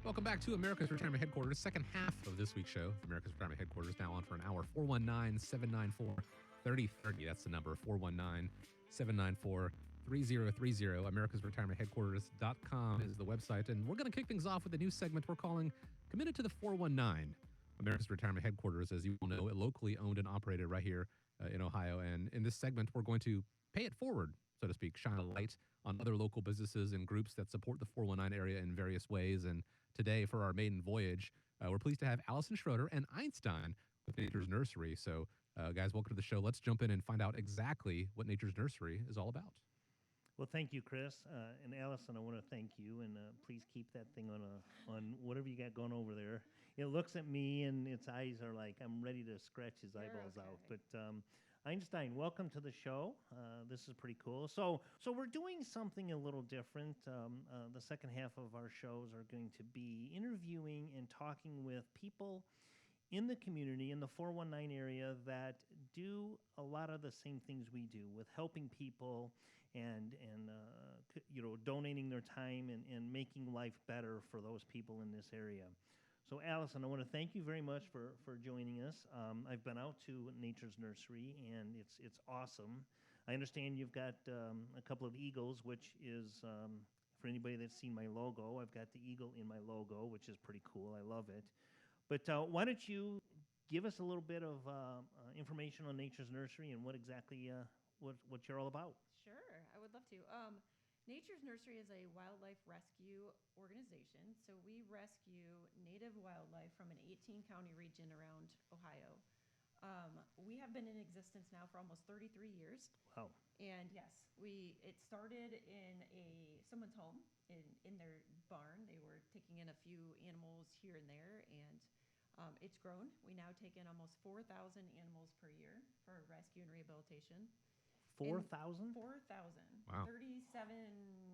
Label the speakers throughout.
Speaker 1: Welcome back to America's Retirement Headquarters, second half of this week's show. America's Retirement Headquarters now on for an hour. 419-794-3030. That's the number, 419-794-3030. America's Retirement Headquarters.com is the website. And we're going to kick things off with a new segment we're calling Committed to the 419. America's Retirement Headquarters, as you will know, locally owned and operated right here in Ohio. And in this segment, we're going to pay it forward, so to speak, shine a light on other local businesses and groups that support the 419 area in various ways. And today, for our maiden voyage, we're pleased to have Allison Schroeder and Einstein with Nature Nursery. So, guys, welcome to the show. Let's jump in and find out exactly what Nature Nursery is all about.
Speaker 2: Well, thank you, Chris. And Allison, I want to thank you. And please keep that thing on whatever you got going over there. It looks at me, and its eyes are like, I'm ready to scratch his eyeballs out. But Einstein, welcome to the show. This is pretty cool. So we're doing something a little different. The second half of our shows are going to be interviewing and talking with people in the community, in the 419 area, that do a lot of the same things we do with helping people and donating their time and making life better for those people in this area. So, Allison, I want to thank you very much for joining us. I've been out to Nature's Nursery, and it's awesome. I understand you've got a couple of eagles, which is, for anybody that's seen my logo, I've got the eagle in my logo, which is pretty cool. I love it. But why don't you give us a little bit of information on Nature's Nursery and what exactly what you're all about?
Speaker 3: Sure, I would love to. Nature's Nursery is a wildlife rescue organization. So we rescue native wildlife from an 18-county region around Ohio. We have been in existence now for almost 33 years.
Speaker 2: Wow.
Speaker 3: And yes, it started in someone's home, in their barn. They were taking in a few animals here and there, and it's grown. We now take in almost 4,000 animals per year for rescue and rehabilitation.
Speaker 2: 4,000?
Speaker 3: 4,000.
Speaker 1: Wow.
Speaker 3: 37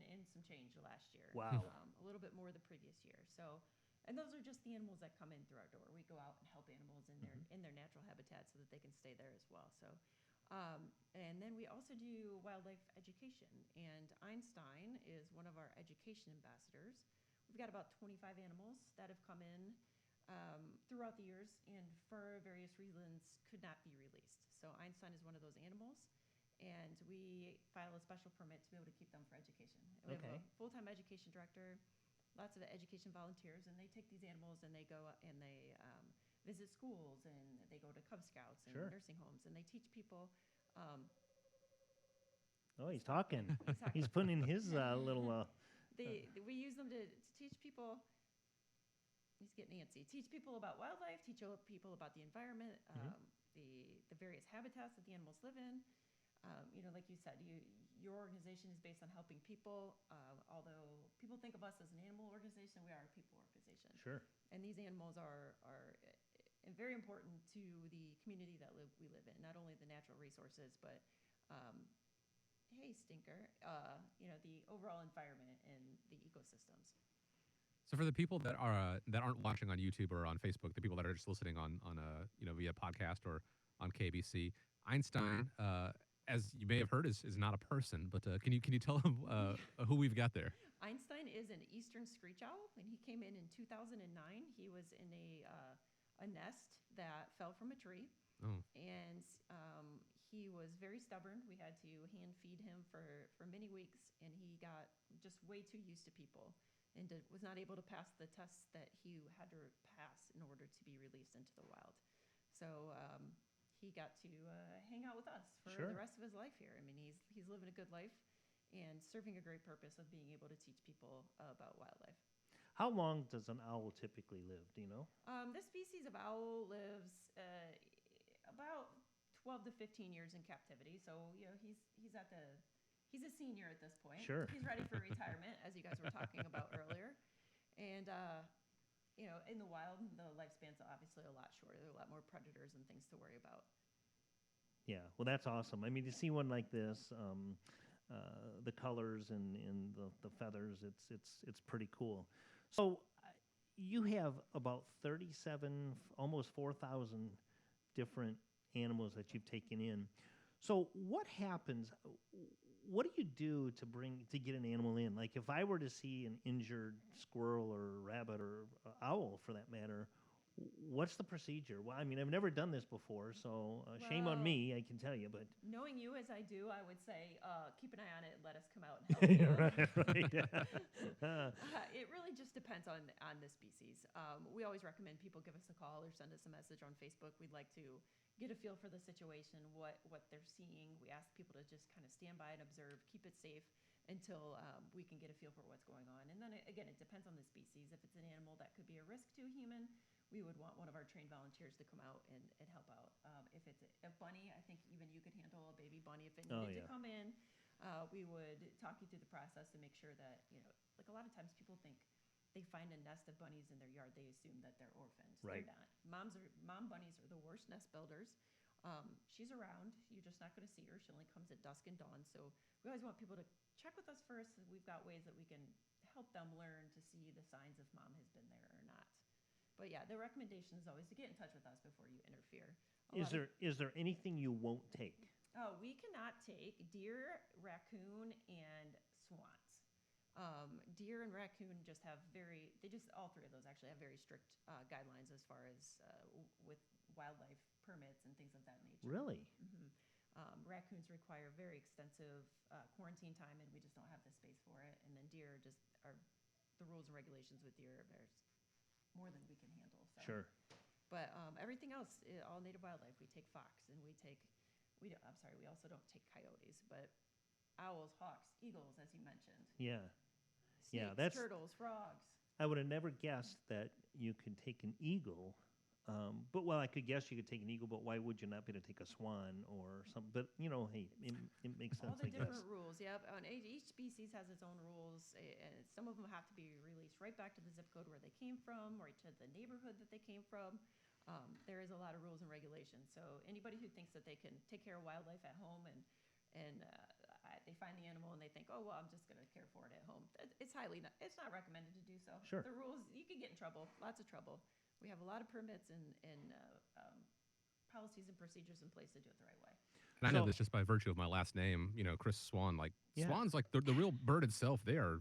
Speaker 3: and some change last year.
Speaker 2: Wow.
Speaker 3: A little bit more the previous year. So, and those are just the animals that come in through our door. We go out and help animals in their natural habitat so that they can stay there as well. So, and then we also do wildlife education. And Einstein is one of our education ambassadors. We've got about 25 animals that have come in throughout the years and for various reasons could not be released. So Einstein is one of those animals. And we file a special permit to be able to keep them for education. And we have a full-time education director, lots of education volunteers, and they take these animals and they go and they visit schools and they go to Cub Scouts and nursing homes, and they teach people.
Speaker 2: He's talking. He's putting in his little.
Speaker 3: We use them to teach people. He's getting antsy. Teach people about wildlife. Teach people about the environment, the various habitats that the animals live in. Like you said, your organization is based on helping people. Although people think of us as an animal organization, we are a people organization.
Speaker 2: Sure.
Speaker 3: And these animals are very important to the community that we live in. Not only the natural resources, but hey, stinker, the overall environment and the ecosystems.
Speaker 1: So for the people that aren't watching on YouTube or on Facebook, the people that are just listening on via podcast or on KBC, Einstein, as you may have heard, is not a person. But can you tell them who we've got there?
Speaker 3: Einstein is an eastern screech owl, and he came in 2009. He was in a nest that fell from a tree.
Speaker 1: Oh.
Speaker 3: And he was very stubborn. We had to hand feed him for many weeks, and he got just way too used to people and was not able to pass the tests that he had to pass in order to be released into the wild. So he got to hang out with us for the rest of his life here. I mean, he's living a good life and serving a great purpose of being able to teach people about wildlife.
Speaker 2: How long does an owl typically live? Do you know?
Speaker 3: This species of owl lives about 12 to 15 years in captivity. So, he's a senior at this point.
Speaker 2: Sure.
Speaker 3: He's ready for retirement, as you guys were talking about earlier. And, in the wild, the lifespan's obviously a lot shorter. There are a lot more predators and things to worry about.
Speaker 2: Yeah, well, that's awesome. I mean, to see one like this, the colors and the feathers, it's pretty cool. So you have about 37, almost 4,000 different animals that you've taken in. So what happens? what do you do to get an animal in? Like if I were to see an injured squirrel or rabbit or owl for that matter, what's the procedure? Well, I mean, I've never done this before, so shame on
Speaker 3: Well,
Speaker 2: me, I can tell you, but
Speaker 3: knowing you as I do, I would say keep an eye on it and let us come out and help you.
Speaker 2: right.
Speaker 3: It really just depends on the species. We always recommend people give us a call or send us a message on Facebook. We'd like to get a feel for the situation, what they're seeing. We ask people to just kind of stand by and observe, keep it safe until we can get a feel for what's going on. And then again, it depends on the species. If it's an animal that could be a risk to a human, we would want one of our trained volunteers to come out and help out. If it's a bunny, I think even you could handle a baby bunny if it needed to come in. We would talk you through the process and make sure that, like a lot of times people think they find a nest of bunnies in their yard, they assume that they're orphans.
Speaker 2: Right.
Speaker 3: They're not. Mom bunnies are the worst nest builders. She's around. You're just not going to see her. She only comes at dusk and dawn. So we always want people to check with us first. We've got ways that we can help them learn to see the signs if mom has been there or not. But yeah, the recommendation is always to get in touch with us before you interfere.
Speaker 2: Is there anything you won't take?
Speaker 3: Oh, we cannot take deer, raccoon, and swans. Deer and raccoon just have all three of those actually have very strict guidelines as far as with wildlife permits and things of that nature.
Speaker 2: Really?
Speaker 3: Mm-hmm. Raccoons require very extensive quarantine time, and we just don't have the space for it. And then deer just are the rules and regulations with deer. There's more than we can handle. So.
Speaker 2: Sure.
Speaker 3: But everything else, all native wildlife, we take fox, and we also don't take coyotes, but owls, hawks, eagles, as you mentioned.
Speaker 2: Yeah.
Speaker 3: Snakes,
Speaker 2: That's
Speaker 3: turtles, frogs.
Speaker 2: I would have never guessed that you could take an eagle. But I could guess you could take an eagle, but why would you not be able to take a swan or something? But hey, it makes sense.
Speaker 3: All the
Speaker 2: I guess.
Speaker 3: different rules, yep. And each species has its own rules, and some of them have to be released right back to the zip code where they came from, right to the neighborhood that they came from. There is a lot of rules and regulations. So anybody who thinks that they can take care of wildlife at home and they find the animal and they think, oh well, I'm just going to care for it at home. It's not recommended to do so.
Speaker 2: Sure.
Speaker 3: The rules, you can get in trouble, lots of trouble. We have a lot of permits and policies and procedures in place to do it the right way.
Speaker 1: And I know this just by virtue of my last name, Chris Swan. Like swans, like the real bird itself, they're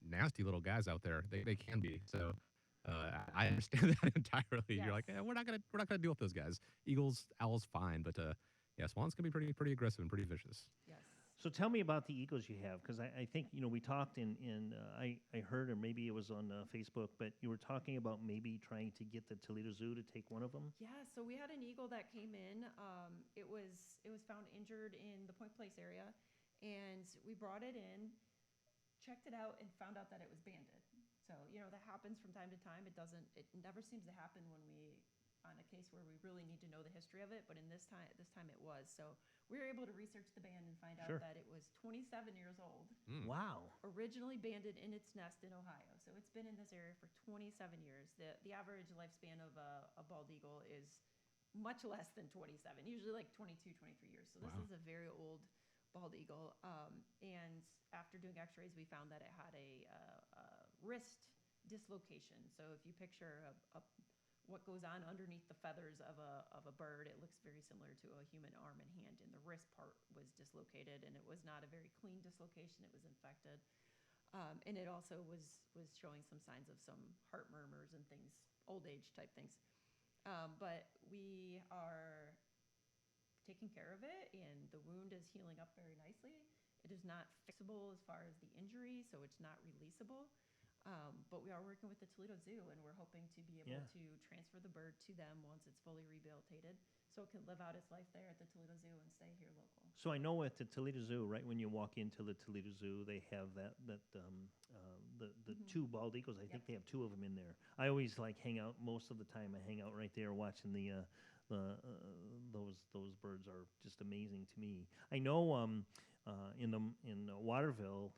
Speaker 1: nasty little guys out there. They can be. So I understand that entirely.
Speaker 3: Yes.
Speaker 1: You're like, we're not gonna deal with those guys. Eagles, owls, fine, but swans can be pretty aggressive and pretty vicious.
Speaker 3: Yes.
Speaker 2: So tell me about the eagles you have, because I think we talked I heard, or maybe it was on Facebook, but you were talking about maybe trying to get the Toledo Zoo to take one of them.
Speaker 3: Yeah, so we had an eagle that came in. It was found injured in the Point Place area, and we brought it in, checked it out, and found out that it was banded. So that happens from time to time. It never seems to happen when we on a case where we really need to know the history of it, but this time it was. So we were able to research the band and find out that it was 27 years old.
Speaker 2: Wow.
Speaker 3: Originally banded in its nest in Ohio. So it's been in this area for 27 years. The average lifespan of a bald eagle is much less than 27, usually like 22, 23 years. So this is a very old bald eagle. And after doing x-rays, we found that it had a wrist dislocation. So if you picture what goes on underneath the feathers of a bird, it looks very similar to a human arm and hand, and the wrist part was dislocated, and it was not a very clean dislocation. It was infected, and it also was showing some signs of some heart murmurs and things, old age type things. But we are taking care of it, and the wound is healing up very nicely. It is not fixable as far as the injury, so it's not releasable. But we are working with the Toledo Zoo, and we're hoping to be able to transfer the bird to them once it's fully rehabilitated, so it can live out its life there at the Toledo Zoo and stay here local.
Speaker 2: So I know at the Toledo Zoo, right when you walk into the Toledo Zoo, they have the two bald eagles. I think they have two of them in there. I always hang out most of the time. I hang out right there watching those birds are just amazing to me. I know in Waterville.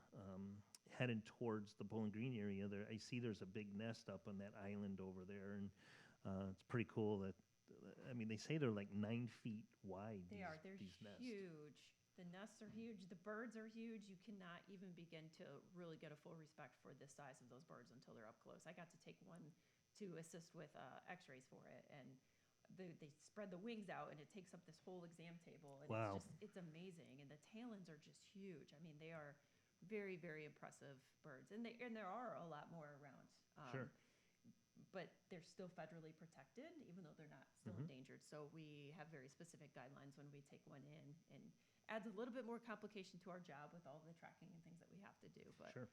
Speaker 2: Headed towards the Bowling Green area, I see there's a big nest up on that island over there, and it's pretty cool. They say they're like 9 feet wide.
Speaker 3: They're
Speaker 2: these nests.
Speaker 3: huge. The nests are huge. The birds are huge. You cannot even begin to really get a full respect for the size of those birds until they're up close. I got to take one to assist with x-rays for it, and they spread the wings out, and it takes up this whole exam table, and
Speaker 2: Wow.
Speaker 3: it's amazing. And the talons are just huge. I mean, they are very, very impressive birds, and there are a lot more around.
Speaker 2: Sure.
Speaker 3: But they're still federally protected, even though they're not still endangered. So we have very specific guidelines when we take one in, and adds a little bit more complication to our job with all the tracking and things that we have to do. But
Speaker 2: Sure.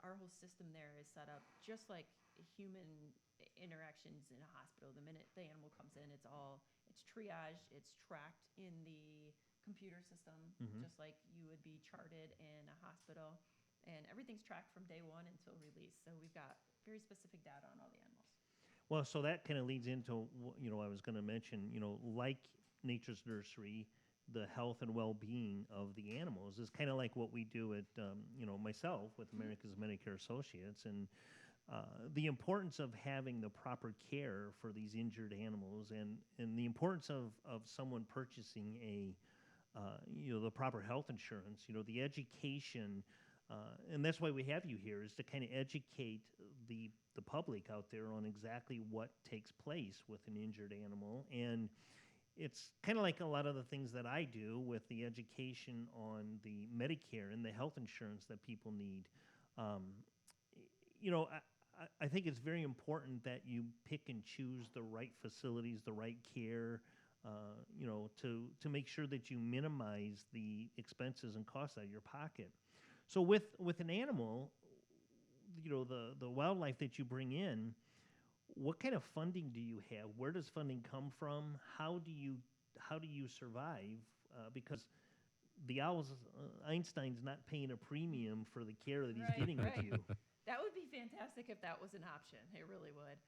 Speaker 3: our whole system there is set up just like human interactions in a hospital. The minute the animal comes in, it's triaged, it's tracked in the computer system, just like you would be charted in a hospital, and everything's tracked from day one until release. So we've got very specific data on all the animals.
Speaker 2: Well, so that kind of leads into, I was going to mention, like Nature's Nursery, the health and well-being of the animals is kind of like what we do at, myself with America's Medicare Associates, and the importance of having the proper care for these injured animals, and the importance of someone purchasing the proper health insurance, the education, and that's why we have you here, is to kind of educate the public out there on exactly what takes place with an injured animal. And it's kind of like a lot of the things that I do with the education on the Medicare and the health insurance that people need. I think it's very important that you pick and choose the right facilities, the right care, to make sure that you minimize the expenses and costs out of your pocket. So with an animal, the wildlife that you bring in, what kind of funding do you have? Where does funding come from? How do you survive? Because the owls, Einstein's not paying a premium for the care that he's getting with you.
Speaker 3: That would be fantastic if that was an option. It really would.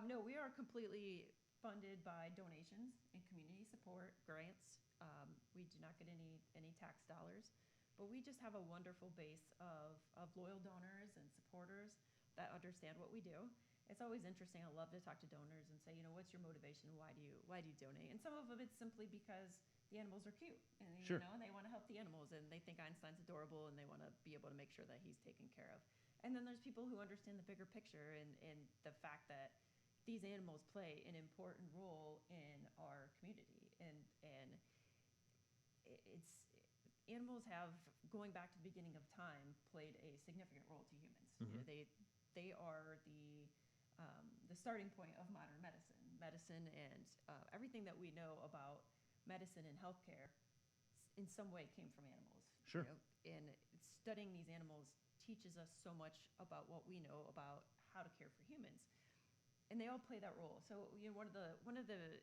Speaker 3: No, we are completely funded by donations and community support grants. We do not get any tax dollars. But we just have a wonderful base of loyal donors and supporters that understand what we do. It's always interesting. I love to talk to donors and say, what's your motivation? Why do you donate? And some of it's simply because the animals are cute, and
Speaker 2: Sure.
Speaker 3: and they want to help the animals, and they think Einstein's adorable, and they want to be able to make sure that he's taken care of. And then there's people who understand the bigger picture and the fact that these animals play an important role in our community, and it's animals have, going back to the beginning of time, played a significant role to humans. They are the starting point of modern medicine, and everything that we know about medicine and healthcare in some way came from animals.
Speaker 2: Sure.
Speaker 3: And studying these animals teaches us so much about what we know about how to care for humans, and they all play that role. So one of the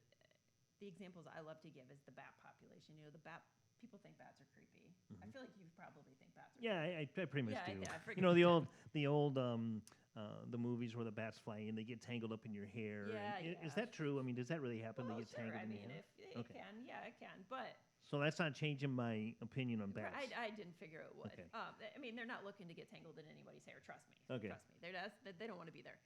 Speaker 3: examples I love to give is the bat population. The bat. People think bats are creepy. I feel like you probably think bats are creepy.
Speaker 2: Yeah, I pretty much do.
Speaker 3: I
Speaker 2: The old the movies where the bats fly in, they get tangled up in your hair.
Speaker 3: Yeah.
Speaker 2: Is that true? I mean, does that really happen?
Speaker 3: Well,
Speaker 2: They get
Speaker 3: sure.
Speaker 2: tangled
Speaker 3: I
Speaker 2: in
Speaker 3: mean,
Speaker 2: your hair?
Speaker 3: if it can, it can. But
Speaker 2: So that's not changing my opinion on bats.
Speaker 3: I didn't figure it would.
Speaker 2: Okay.
Speaker 3: I mean, they're not looking to get tangled in anybody's hair. Trust me.
Speaker 2: Okay.
Speaker 3: Trust me. They don't want to be there.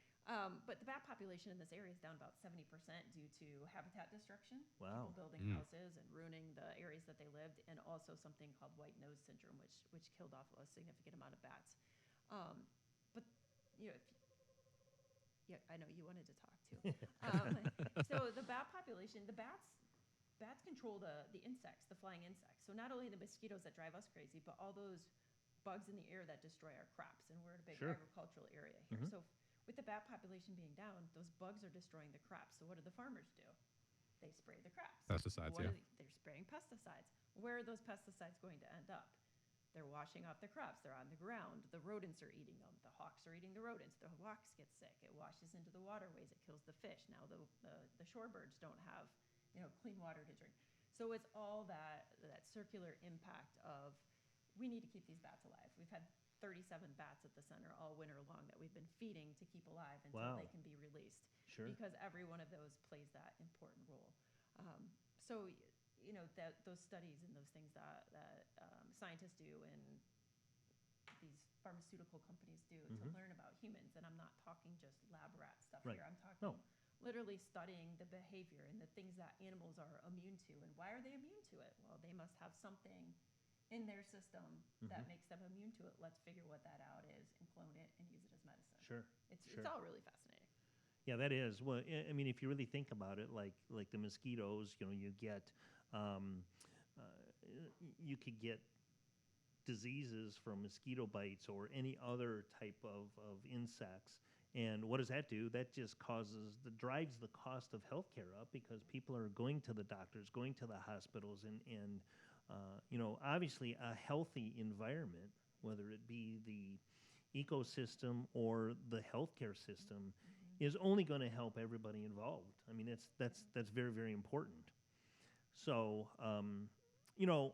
Speaker 3: But the bat population in this area is down about 70% due to habitat destruction.
Speaker 2: Wow.
Speaker 3: People building houses and ruining the areas that they lived, and also something called white nose syndrome, which killed off a significant amount of bats. But I know you wanted to talk too. So the bat population, bats control the insects, the flying insects. So not only the mosquitoes that drive us crazy, but all those bugs in the air that destroy our crops. And we're in a big agricultural area here. So with the bat population being down, those bugs are destroying the crops. So what do the farmers do? They spray the crops.
Speaker 1: Pesticides,
Speaker 3: They're spraying pesticides. Where are those pesticides going to end up? They're washing off the crops. They're on the ground. The rodents are eating them. The hawks are eating the rodents. The hawks get sick. It washes into the waterways. It kills the fish. Now the shorebirds don't have clean water to drink. So it's all that circular impact of, we need to keep these bats alive. We've had 37 bats at the center all winter long that we've been feeding to keep alive until they can be released.
Speaker 2: Sure.
Speaker 3: Because every one of those plays that important role. So those studies and those things that scientists do and these pharmaceutical companies do to learn about humans, and I'm not talking just lab rat stuff here. I'm talking literally studying the behavior and the things that animals are immune to. And why are they immune to it? Well, they must have something in their system that makes them immune to it. Let's figure what that out is and clone it and use it as medicine.
Speaker 2: Sure.
Speaker 3: It's all really fascinating.
Speaker 2: Yeah, that is. Well, I mean, if you really think about it, like the mosquitoes, you get, um, you could get diseases from mosquito bites or any other type of insects. And what does that do? That just drives the cost of healthcare up because people are going to the doctors, going to the hospitals, and obviously a healthy environment, whether it be the ecosystem or the healthcare system, is only going to help everybody involved. I mean, that's very, very important. So, you know,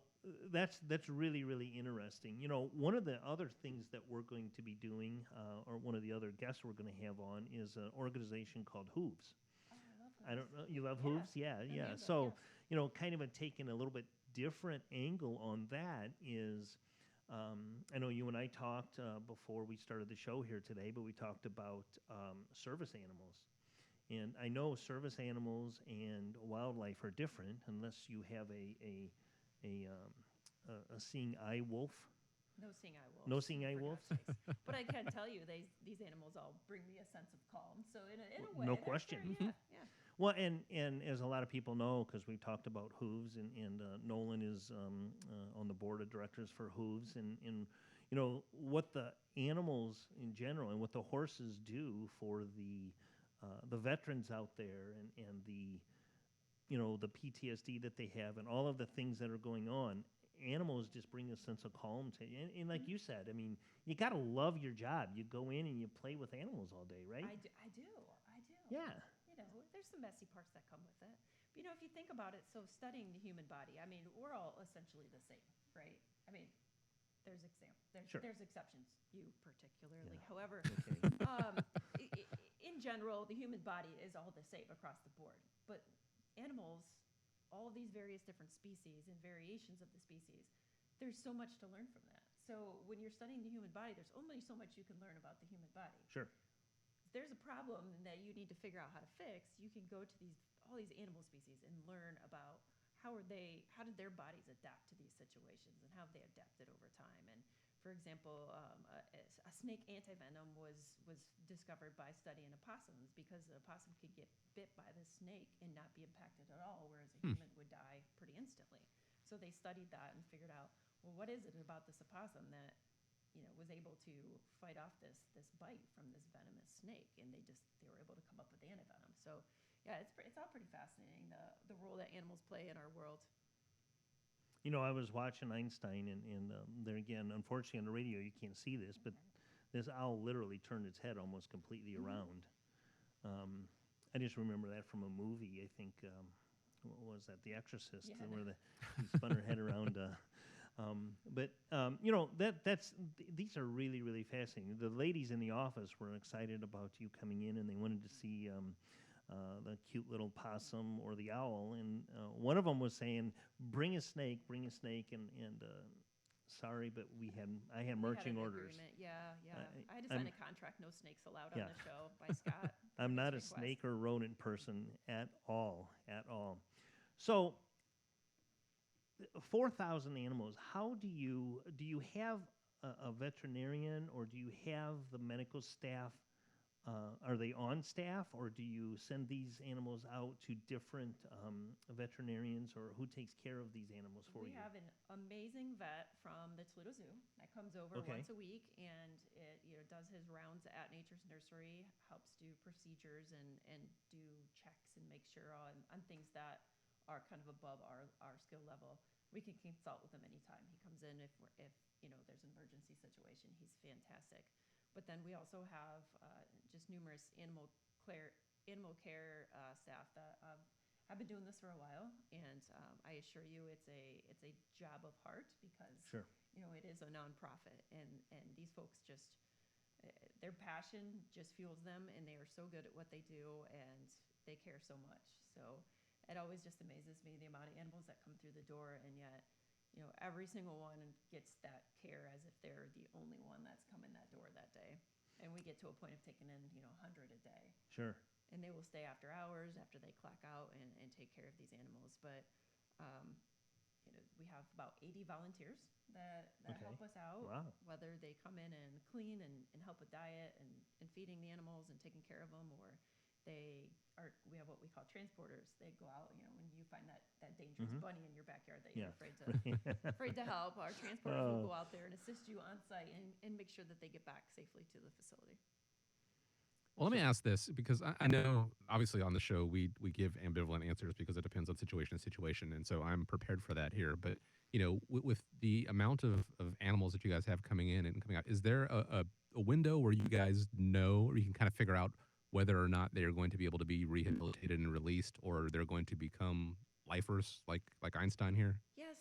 Speaker 2: that's really, really interesting. One of the other things that we're going to be doing, or one of the other guests we're going to have on, is an organization called Hooves.
Speaker 3: Oh, I love
Speaker 2: I don't
Speaker 3: hooves.
Speaker 2: know. You love
Speaker 3: Yeah.
Speaker 2: Hooves? Yeah,
Speaker 3: I
Speaker 2: yeah.
Speaker 3: named them,
Speaker 2: So,
Speaker 3: yes.
Speaker 2: kind of taking a little bit different angle on that is, I know you and I talked before we started the show here today, but we talked about service animals. And I know service animals and wildlife are different unless you have a seeing eye wolf.
Speaker 3: No seeing eye wolves.
Speaker 2: No seeing eye
Speaker 3: for
Speaker 2: wolves?
Speaker 3: God's sakes. But I can tell you, these animals all bring me a sense of calm. So in a way,
Speaker 2: No
Speaker 3: they're
Speaker 2: question.
Speaker 3: fair, yeah, yeah.
Speaker 2: Well, and as a lot of people know, because we talked about Hooves, and Nolan is on the board of directors for Hooves, and what the animals in general and what the horses do for the veterans out there, and the PTSD that they have, and all of the things that are going on. Animals just bring a sense of calm to you. And like you said, I mean, you got to love your job. You go in and you play with animals all day, right?
Speaker 3: I do. I do.
Speaker 2: Yeah.
Speaker 3: There's some messy parts that come with it. But, if you think about it, so studying the human body, I mean, we're all essentially the same, right? I mean,
Speaker 2: Sure.
Speaker 3: there's exceptions, you particularly.
Speaker 2: Yeah.
Speaker 3: However,
Speaker 2: Okay.
Speaker 3: in general, the human body is all the same across the board. But animals, all of these various different species and variations of the species, there's so much to learn from that. So when you're studying the human body, there's only so much you can learn about the human body.
Speaker 2: Sure.
Speaker 3: If there's a problem that you need to figure out how to fix, you can go to all these animal species and learn about how did their bodies adapt to these situations and how have they adapted over time. And for example, a snake antivenom was discovered by studying opossums because the opossum could get bit by the snake and not be impacted at all, whereas a human would die pretty instantly. So they studied that and figured out, well, what is it about this opossum that was able to fight off this bite from this venomous snake, and they were able to come up with antivenom. So yeah, it's all pretty fascinating, the role that animals play in our world.
Speaker 2: I was watching Einstein, and there again, unfortunately on the radio you can't see this, but this owl literally turned its head almost completely around. I just remember that from a movie. I think what was that? The Exorcist,
Speaker 3: Yeah.
Speaker 2: where he spun her head around. These are really, really fascinating. The ladies in the office were excited about you coming in, and they wanted to see the cute little possum or the owl. And one of them was saying, "Bring a snake, and sorry, but I had marching orders."
Speaker 3: Agreement. Yeah. I had to
Speaker 2: I'm-
Speaker 3: sign a contract, no snakes allowed
Speaker 2: Yeah.
Speaker 3: on the show by Scott.
Speaker 2: I'm not a
Speaker 3: Request.
Speaker 2: snake or rodent person at all. So 4,000 animals. How do you have a veterinarian, or do you have the medical staff? Are they on staff, or do you send these animals out to different veterinarians, or who takes care of these animals for you?
Speaker 3: We have an amazing vet from the Toledo Zoo that comes over
Speaker 2: Okay.
Speaker 3: once a week, and it does his rounds at Nature Nursery, helps do procedures and do checks and make sure on things that are kind of above our skill level. We can consult with him anytime. He comes in if there's an emergency situation. He's fantastic. But then we also have just numerous animal care staff that have been doing this for a while, and I assure you, it's a job of heart because
Speaker 2: Sure.
Speaker 3: it is a nonprofit, and these folks just their passion just fuels them, and they are so good at what they do, and they care so much. So it always just amazes me the amount of animals that come through the door, and yet every single one gets that care as if they're the only one that's come in that door that day. And we get to a point of taking in 100 a day.
Speaker 2: Sure.
Speaker 3: And they will stay after hours, after they clock out, and take care of these animals. But we have about 80 volunteers that
Speaker 2: Okay.
Speaker 3: help us out.
Speaker 2: Wow.
Speaker 3: Whether they come in and clean and help with diet and feeding the animals and taking care of them, or we have what we call transporters. They go out, when you find that dangerous bunny in your backyard that you're
Speaker 2: Yeah.
Speaker 3: afraid to help, our transporters will go out there and assist you on site and make sure that they get back safely to the facility.
Speaker 1: Well, let me ask this because I know obviously on the show we give ambivalent answers because it depends on situation to situation, and so I'm prepared for that here. But with the amount of animals that you guys have coming in and coming out, is there a window where you guys know, or you can kind of figure out whether or not they are going to be able to be rehabilitated and released, or they're going to become lifers like Einstein here?
Speaker 3: Yes,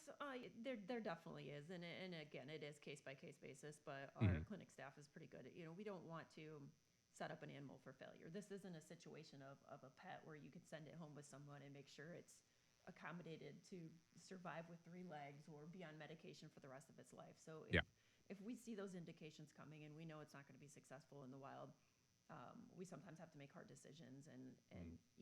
Speaker 3: there definitely is, and again, it is case by case basis. But our clinic staff is pretty good. We don't want to set up an animal for failure. This isn't a situation of a pet where you could send it home with someone and make sure it's accommodated to survive with 3 legs or be on medication for the rest of its life. So if we see those indications coming and we know it's not going to be successful in the wild, we sometimes have to make hard decisions and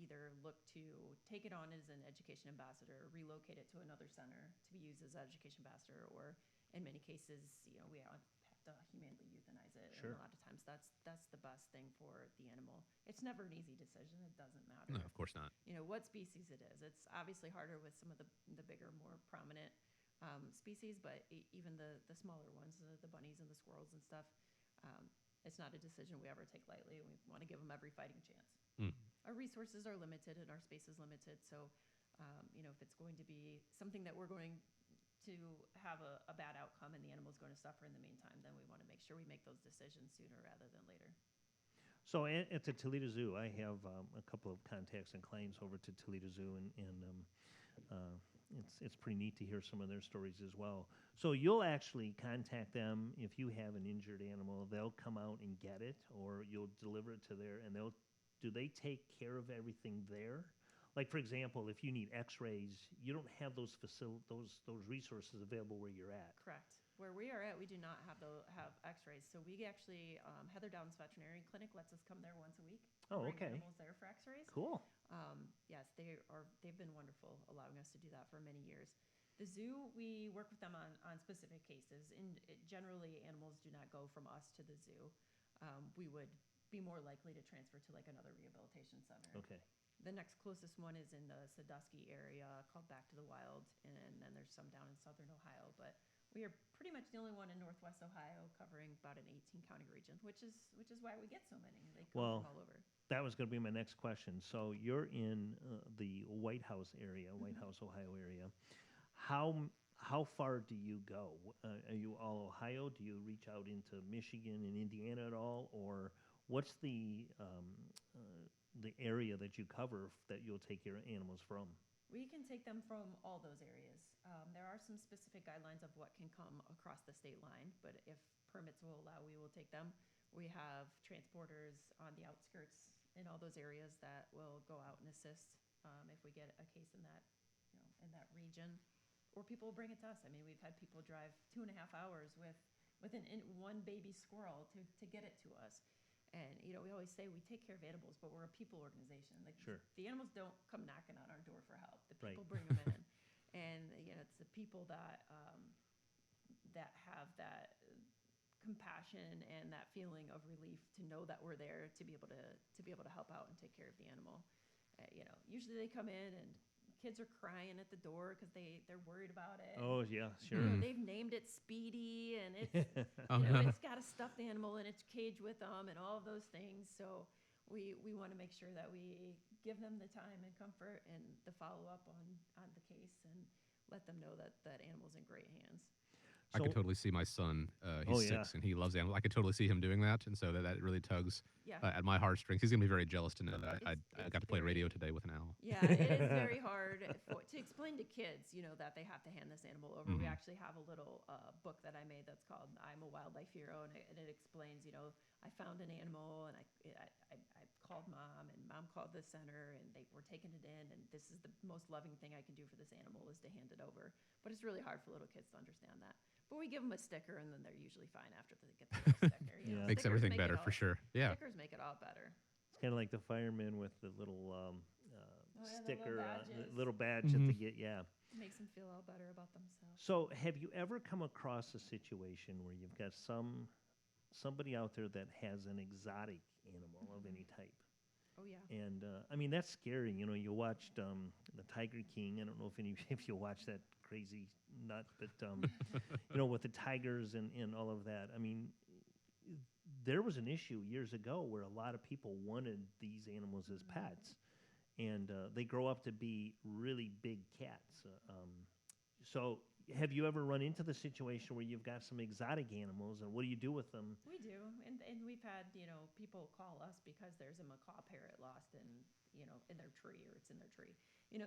Speaker 3: either look to take it on as an education ambassador, relocate it to another center to be used as an education ambassador, or in many cases, we have to humanely euthanize it.
Speaker 2: Sure.
Speaker 3: And a lot of times that's the best thing for the animal. It's never an easy decision. It doesn't matter.
Speaker 1: No, of course not.
Speaker 3: What species it is. It's obviously harder with some of the bigger, more prominent species, but even the smaller ones, the bunnies and the squirrels and stuff, it's not a decision we ever take lightly. We want to give them every fighting chance. Our resources are limited and our space is limited. So, if it's going to be something that we're going to have a bad outcome and the animal's going to suffer in the meantime, then we want to make sure we make those decisions sooner rather than later.
Speaker 2: So at the Toledo Zoo, I have a couple of contacts and clients over to Toledo Zoo, and it's pretty neat to hear some of their stories as well. So you'll actually contact them if you have an injured animal. They'll come out and get it, or you'll deliver it to there, and do they take care of everything there? Like, for example, if you need X-rays, you don't have those resources available where you're at.
Speaker 3: Correct. Where we are at, we do not have X-rays. So we actually, Heather Downs Veterinary Clinic lets us come there once a week.
Speaker 2: Oh,
Speaker 3: bring
Speaker 2: okay.
Speaker 3: Animals there for X-rays.
Speaker 2: Cool.
Speaker 3: Yes, they've been wonderful, allowing us to do that for many years. The zoo, we work with them on specific cases. Generally, animals do not go from us to the zoo. We would be more likely to transfer to like another rehabilitation center.
Speaker 2: Okay.
Speaker 3: The next closest one is in the Sandusky area called Back to the Wild, and then there's some down in southern Ohio. But we are pretty much the only one in northwest Ohio covering about an 18-county region, which is why we get so many. They come from all over.
Speaker 2: That was going to be my next question. So you're in the White House area, White House, Ohio area. How far do you go? Are you all Ohio? Do you reach out into Michigan and Indiana at all, or what's the area that you cover that you'll take your animals from?
Speaker 3: We can take them from all those areas. There are some specific guidelines of what can come across the state line, but if permits will allow, we will take them. We have transporters on the outskirts in all those areas that will go out and assist if we get a case in that region, or people will bring it to us. I mean, we've had people drive 2.5 hours with one baby squirrel to get it to us. And, we always say we take care of animals, but we're a people organization. Like,
Speaker 2: sure.
Speaker 3: The animals don't come knocking on our door for help. The people
Speaker 2: Right.
Speaker 3: bring them in. And, it's the people that have that compassion and that feeling of relief to know that we're there to be able to help out and take care of the animal. Usually they come in and kids are crying at the door because they're worried about it.
Speaker 2: Oh, yeah, sure.
Speaker 3: They've named it Speedy, and it's it's got a stuffed animal in its cage with them, and all of those things. So we want to make sure that we give them the time and comfort and the follow up on the case, and let them know that that animal's in great hands.
Speaker 1: I could totally see my son. He's 6 and he loves animals. I could totally see him doing that, and so that really tugs at my heartstrings. He's gonna be very jealous to know that I got to play radio today with an owl.
Speaker 3: Yeah, it is very hard to explain to kids, that they have to hand this animal over. We actually have a little book that I made that's called "I'm a Wildlife Hero," and it explains, I found an animal and I called mom, and mom called the center, and we're taking it in, and this is the most loving thing I can do for this animal is to hand it over. But it's really hard for little kids to understand that. But we give them a sticker, and then they're usually fine after they get the sticker.
Speaker 1: Makes everything better for sure. Yeah,
Speaker 3: stickers make it all better.
Speaker 2: It's kind of like the firemen with the little sticker,
Speaker 3: little
Speaker 2: little badge that they get. Yeah,
Speaker 3: it makes them feel all better about themselves.
Speaker 2: So, have you ever come across a situation where you've got somebody out there that has an exotic animal of any type,
Speaker 3: Oh yeah.
Speaker 2: And I mean, that's scary. You know, you watched the Tiger King. I don't know if any if you watch that crazy nut, but you know, with the tigers and all of that. I mean, there was an issue years ago where a lot of people wanted these animals as pets, and they grow up to be really big cats. So, have you ever run into the situation where you've got some exotic animals, and what do you do with them?
Speaker 3: We do, and we've had people call us because there's a macaw parrot lost in their tree, or it's in their tree, and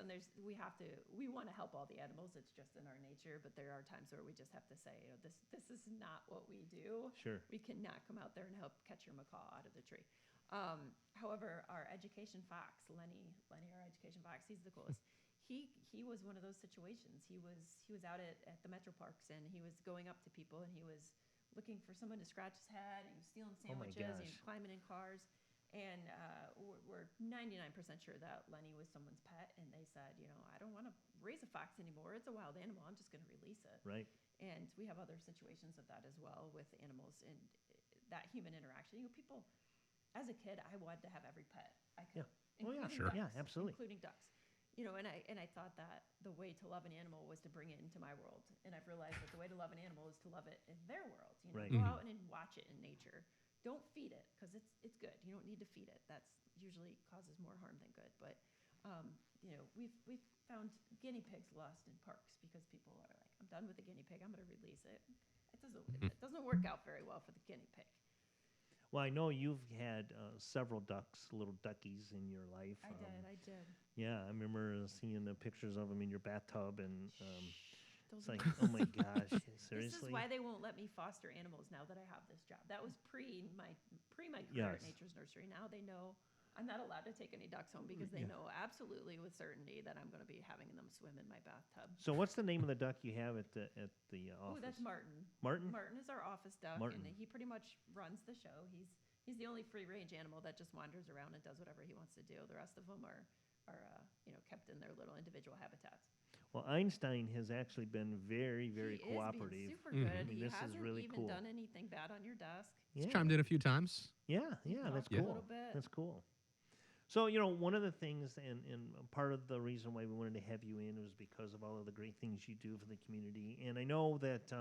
Speaker 3: we want to help all the animals. It's just in our nature, but there are times where we just have to say, this is not what we do.
Speaker 2: Sure.
Speaker 3: We cannot come out there and help catch your macaw out of the tree. However, our education fox, Lenny, our education fox, he's the coolest. He was one of those situations. He was out at the Metro Parks, and he was going up to people, and he was looking for someone to scratch his head. And he was stealing
Speaker 2: Oh my
Speaker 3: sandwiches. He was
Speaker 2: gosh.
Speaker 3: climbing in cars. And we're 99% sure that Lenny was someone's pet. And they said, I don't want to raise a fox anymore. It's a wild animal. I'm just going to release it.
Speaker 2: Right.
Speaker 3: And we have other situations of that as well with animals and that human interaction. People, as a kid, I wanted to have every pet I could.
Speaker 2: Yeah. Oh yeah.
Speaker 3: including
Speaker 1: Sure.
Speaker 2: Yeah.
Speaker 3: ducks,
Speaker 2: Absolutely.
Speaker 3: including ducks. And I thought that the way to love an animal was to bring it into my world. And I've realized that the way to love an animal is to love it in their world.
Speaker 2: Right.
Speaker 3: Go out and watch it in nature. Don't feed it, because it's good. You don't need to feed it. That's usually causes more harm than good. But we've found guinea pigs lost in parks because people are like, I'm done with the guinea pig. I'm going to release it. It doesn't work out very well for the guinea pig.
Speaker 2: Well, I know you've had several ducks, little duckies, in your life.
Speaker 3: I did.
Speaker 2: Yeah, I remember seeing the pictures of them in your bathtub, and it's
Speaker 3: Those are
Speaker 2: like, oh my gosh, seriously?
Speaker 3: This is why they won't let me foster animals now that I have this job. That was pre my career
Speaker 2: Yes.
Speaker 3: at Nature's Nursery. Now they know I'm not allowed to take any ducks home because they know absolutely with certainty that I'm going to be having them swim in my bathtub.
Speaker 2: So, what's the name of the duck you have at the
Speaker 3: Oh,
Speaker 2: office?
Speaker 3: that's Martin.
Speaker 2: Martin?
Speaker 3: Martin is our office duck,
Speaker 2: Martin.
Speaker 3: and he pretty much runs the show. He's the only free range animal that just wanders around and does whatever he wants to do. The rest of them are kept in their little individual habitats.
Speaker 2: Well, Einstein has actually been very, very
Speaker 3: He is being
Speaker 2: cooperative.
Speaker 3: super good.
Speaker 2: I mean,
Speaker 3: He
Speaker 2: this is
Speaker 3: hasn't
Speaker 2: really
Speaker 3: even
Speaker 2: cool.
Speaker 3: done anything bad on your desk.
Speaker 2: Yeah,
Speaker 1: Chimed in a few times.
Speaker 2: yeah, that's
Speaker 3: Talked a
Speaker 2: cool.
Speaker 3: little bit.
Speaker 2: That's cool. So, one of the things, and part of the reason why we wanted to have you in was because of all of the great things you do for the community. And I know that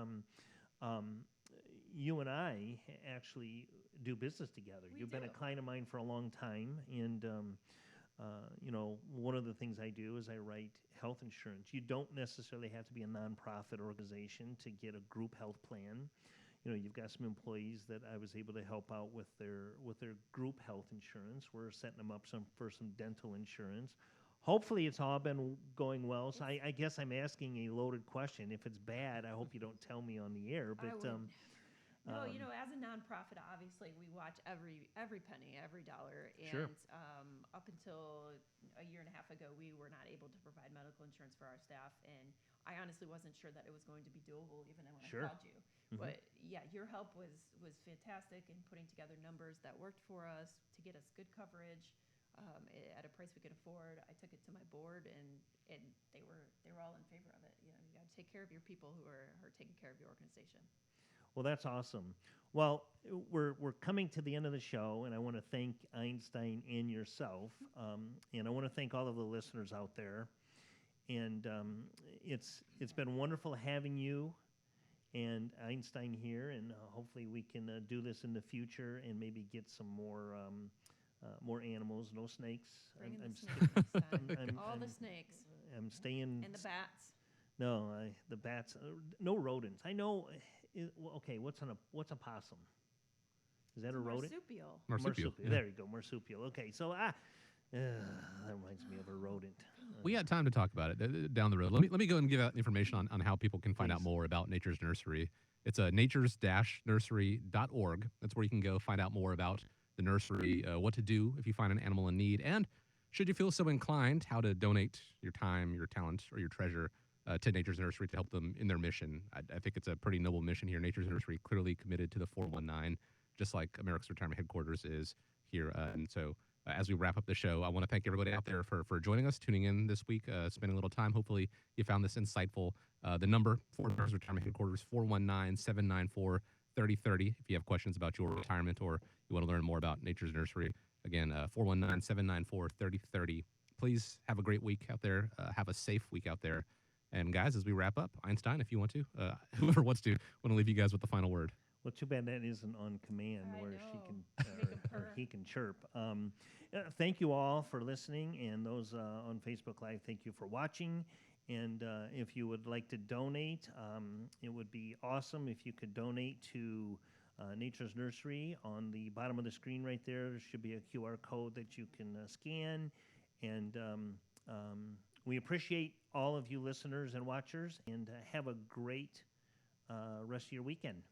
Speaker 2: you and I actually do business together.
Speaker 3: We
Speaker 2: You've been
Speaker 3: do.
Speaker 2: a client of mine for a long time, and one of the things I do is I write health insurance. You don't necessarily have to be a nonprofit organization to get a group health plan. You've got some employees that I was able to help out with their group health insurance. We're setting them up for some dental insurance. Hopefully, it's all been going well. So I guess I'm asking a loaded question. If it's bad, I hope you don't tell me on the air. But
Speaker 3: No, as a nonprofit, obviously we watch every penny, every dollar, and
Speaker 2: Sure.
Speaker 3: Up until a year and a half ago, we were not able to provide medical insurance for our staff, and I honestly wasn't sure that it was going to be doable, even when
Speaker 2: Sure.
Speaker 3: I called you. But yeah, your help was fantastic in putting together numbers that worked for us to get us good coverage at a price we could afford. I took it to my board, and they were all in favor of it. You got to take care of your people who are taking care of your organization.
Speaker 2: Well, that's awesome. Well, we're coming to the end of the show, and I want to thank Einstein and yourself, and I want to thank all of the listeners out there. And it's been wonderful having you and Einstein here, and hopefully we can do this in the future and maybe get some more animals. No snakes.
Speaker 3: Bring in
Speaker 2: I'm
Speaker 3: the snakes next time.
Speaker 2: I'm-
Speaker 3: All the
Speaker 2: I'm-
Speaker 3: snakes
Speaker 2: I'm staying.
Speaker 3: and the bats.
Speaker 2: No, the bats. No rodents. I know. Okay, what's a possum? Is that a rodent?
Speaker 3: Marsupial.
Speaker 1: Marsupial. Yeah.
Speaker 2: There you go, marsupial. Okay, so that reminds me of a rodent.
Speaker 1: We got time to talk about it down the road. Let me go and give out information on how people can find out
Speaker 2: Please.
Speaker 1: more about Nature's Nursery. It's natures-nursery.org. That's where you can go find out more about the nursery, what to do if you find an animal in need, and should you feel so inclined, how to donate your time, your talent, or your treasure to Nature's Nursery to help them in their mission. I think it's a pretty noble mission here. Nature's Nursery clearly committed to the 419, just like America's Retirement Headquarters is here. And so as we wrap up the show, I want to thank everybody out there for joining us, tuning in this week, spending a little time. Hopefully you found this insightful. The number for America's Retirement Headquarters, 419-794-3030. If you have questions about your retirement or you want to learn more about Nature's Nursery, Again, 419-794-3030. Please have a great week out there. Have a safe week out there. And guys, as we wrap up, Einstein, if you want to, whoever wants to, want to leave you guys with the final word.
Speaker 2: Well, too bad that isn't on command
Speaker 3: I
Speaker 2: where
Speaker 3: know.
Speaker 2: she can
Speaker 3: Make 'em
Speaker 2: or
Speaker 3: purr.
Speaker 2: he can chirp. Thank you all for listening, and those on Facebook Live, thank you for watching. And if you would like to donate, it would be awesome if you could donate to Nature's Nursery. On the bottom of the screen right there should be a QR code that you can scan. And we appreciate all of you listeners and watchers, and have a great rest of your weekend.